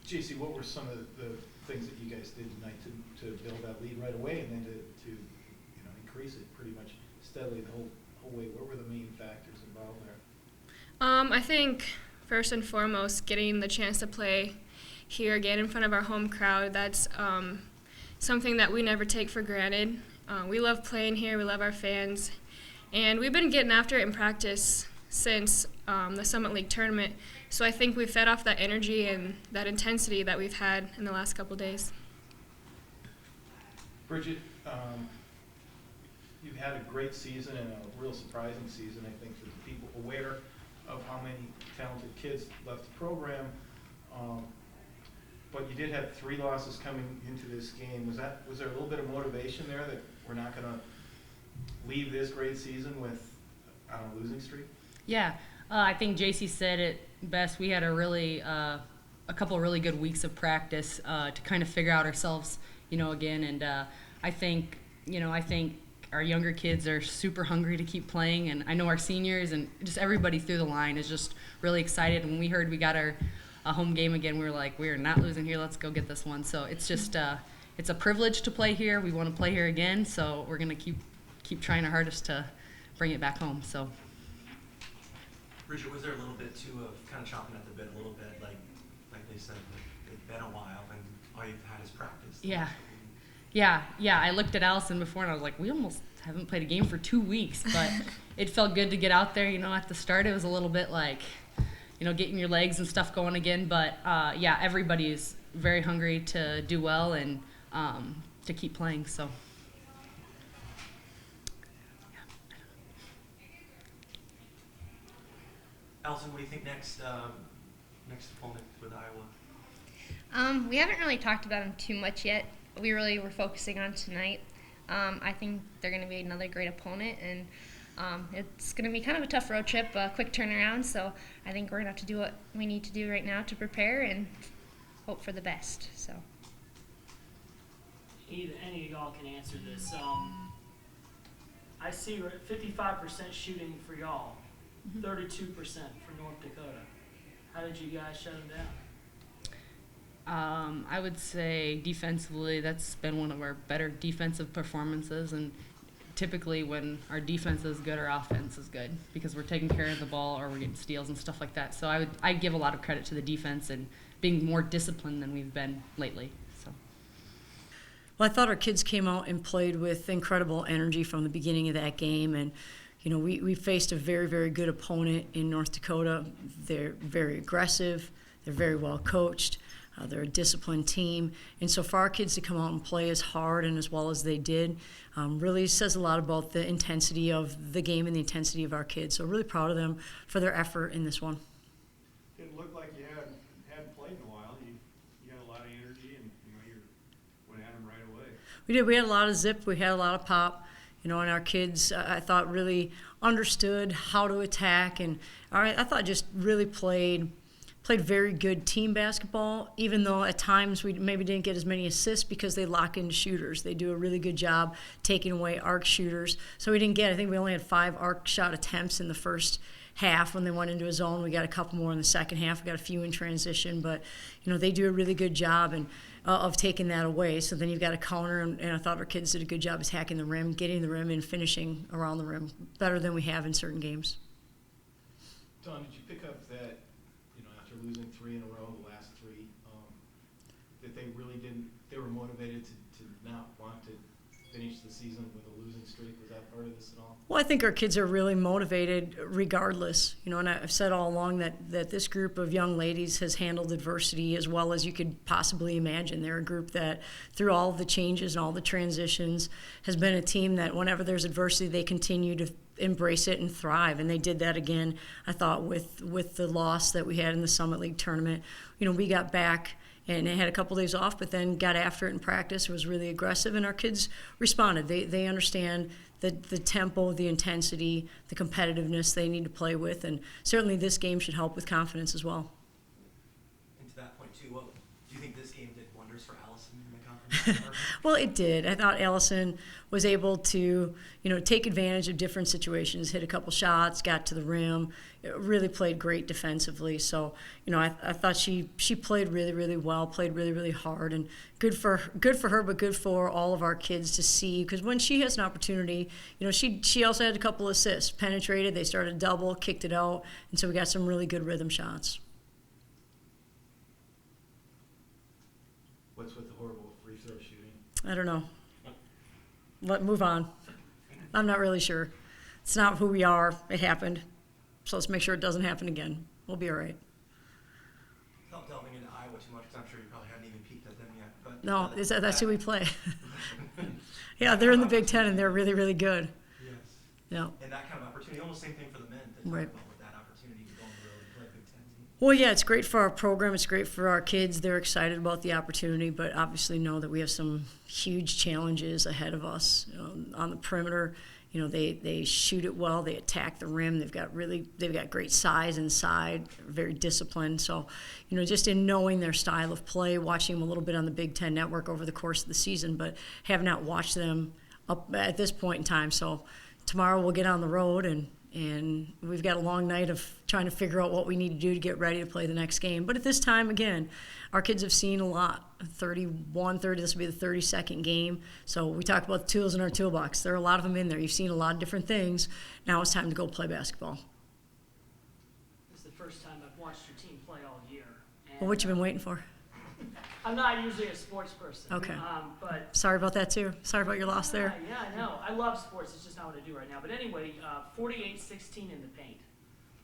JC, what were some of the things that you guys did tonight to build that lead right away and then to increase it pretty much steadily the whole way? What were the main factors involved there? I think first and foremost, getting the chance to play here again in front of our home crowd, that's something that we never take for granted. We love playing here, we love our fans, and we've been getting after it in practice since the Summit League tournament, so I think we've fed off that energy and that intensity that we've had in the last couple days. Bridget, you've had a great season and a real surprising season, I think, for the people aware of how many talented kids left the program. But you did have 3 losses coming into this game. Was there a little bit of motivation there that we're not going to leave this great season with a losing streak? Yeah, I think JC said it best. We had a couple of really good weeks of practice to kind of figure out ourselves, again. And I think our younger kids are super hungry to keep playing, and I know our seniors and just everybody through the line is just really excited. When we heard we got our home game again, we were like, we are not losing here. Let's go get this one. So it's just it's a privilege to play here. We want to play here again, so we're gonna keep trying our hardest to bring it back home. So. Bridget, was there a little bit too of kind of chomping at the bit a little bit, like they said, it's been a while and all you've had is practice? Yeah. I looked at Allison before and I was like, we almost haven't played a game for 2 weeks, but it felt good to get out there. At the start it was a little bit like, getting your legs and stuff going again, but everybody is very hungry to do well and to keep playing. So. Allison, what do you think next opponent with Iowa? We haven't really talked about them too much yet. We really were focusing on tonight. I think they're going to be another great opponent, and it's going to be kind of a tough road trip, a quick turnaround, so I think we're going to have to do what we need to do right now to prepare and hope for the best. So. Any of y'all can answer this. I see we're at 55% shooting for y'all, 32% for North Dakota. How did you guys shut them down? I would say defensively, that's been one of our better defensive performances, and typically when our defense is good, our offense is good because we're taking care of the ball or we're getting steals and stuff like that. So I'd give a lot of credit to the defense and being more disciplined than we've been lately. So. Well, I thought our kids came out and played with incredible energy from the beginning of that game, and we faced a very, very good opponent in North Dakota. They're very aggressive. They're very well coached. They're a disciplined team. And so for our kids to come out and play as hard and as well as they did really says a lot about the intensity of the game and the intensity of our kids. So really proud of them for their effort in this one. Didn't look like you hadn't played in a while. You had a lot of energy, and you went at them right away. We did. We had a lot of zip. We had a lot of pop. And our kids, I thought, really understood how to attack. And I thought just really played very good team basketball, even though at times we maybe didn't get as many assists because they lock into shooters. They do a really good job taking away arc shooters. So I think we only had 5 arc shot attempts in the first half when they went into a zone. We got a couple more in the second half. We got a few in transition, but they do a really good job of taking that away. So then you've got a counter, and I thought our kids did a good job attacking the rim, getting the rim, and finishing around the rim better than we have in certain games. Don, did you pick up that, after losing 3 in a row, the last 3, that they were motivated to not want to finish the season with a losing streak? Was that part of this at all? Well, I think our kids are really motivated regardless. And I've said all along that this group of young ladies has handled adversity as well as you could possibly imagine. They're a group that, through all of the changes and all the transitions, has been a team that whenever there's adversity, they continue to embrace it and thrive. And they did that again, I thought, with the loss that we had in the Summit League tournament. We got back and they had a couple days off, but then got after it in practice. It was really aggressive, and our kids responded. They understand the tempo, the intensity, the competitiveness they need to play with, and certainly this game should help with confidence as well. And to that point too, do you think this game did wonders for Allison in the conference? Well, it did. I thought Allison was able to, take advantage of different situations, hit a couple shots, got to the rim, really played great defensively. So, I thought she played really, really well, played really, really hard, and good for her, but good for all of our kids to see. Because when she has an opportunity, she also had a couple assists, penetrated, they started a double, kicked it out, and so we got some really good rhythm shots. What's with the horrible free throw shooting? I don't know. Move on. I'm not really sure. It's not who we are. It happened. So let's make sure it doesn't happen again. We'll be all right. Not delving into Iowa too much, because I'm sure you probably haven't even peeked at them yet. But No, that's who we play. Yeah, they're in the Big Ten, and they're really, really good. Yes. Yeah. And that kind of opportunity, almost same thing for the men. To talk Right. about with that opportunity to go on the road and play a Big Ten team. Well, yeah, it's great for our program. It's great for our kids. They're excited about the opportunity, but obviously know that we have some huge challenges ahead of us. On the perimeter, they shoot it well. They attack the rim. They've got great size inside. Very disciplined. So, just in knowing their style of play, watching them a little bit on the Big Ten Network over the course of the season, but have not watched them up at this point in time. So, tomorrow we'll get on the road and we've got a long night of trying to figure out what we need to do to get ready to play the next game. But at this time, again, our kids have seen a lot. 31, 30, this will be the 32nd game. So we talk about the tools in our toolbox. There are a lot of them in there. You've seen a lot of different things. Now it's time to go play basketball. This is the first time I've watched your team play all year. And, Well, what you been waiting for? I'm not usually a sports person. Okay. But Sorry about that, too. Sorry about your loss there. Yeah, I know. I love sports. It's just not what I do right now. But anyway, 48-16 in the paint.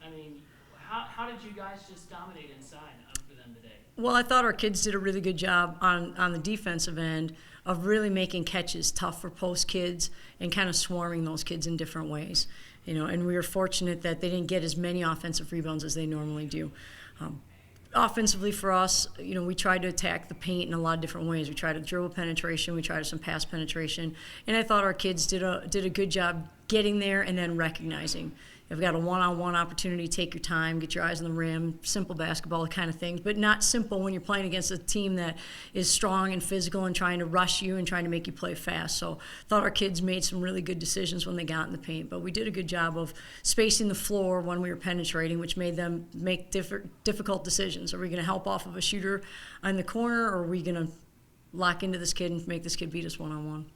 I mean, how did you guys just dominate inside for them today? Well, I thought our kids did a really good job on the defensive end of really making catches tough for post kids and kind of swarming those kids in different ways. And we were fortunate that they didn't get as many offensive rebounds as they normally do. Offensively for us, we tried to attack the paint in a lot of different ways. We tried to dribble penetration, we tried some pass penetration, and I thought our kids did a good job getting there and then recognizing. You've got a one-on-one opportunity, take your time, get your eyes on the rim, simple basketball kind of things, but not simple when you're playing against a team that is strong and physical and trying to rush you and trying to make you play fast. So I thought our kids made some really good decisions when they got in the paint, but we did a good job of spacing the floor when we were penetrating, which made them make difficult decisions. Are we going to help off of a shooter in the corner, or are we going to lock into this kid and make this kid beat us one-on-one?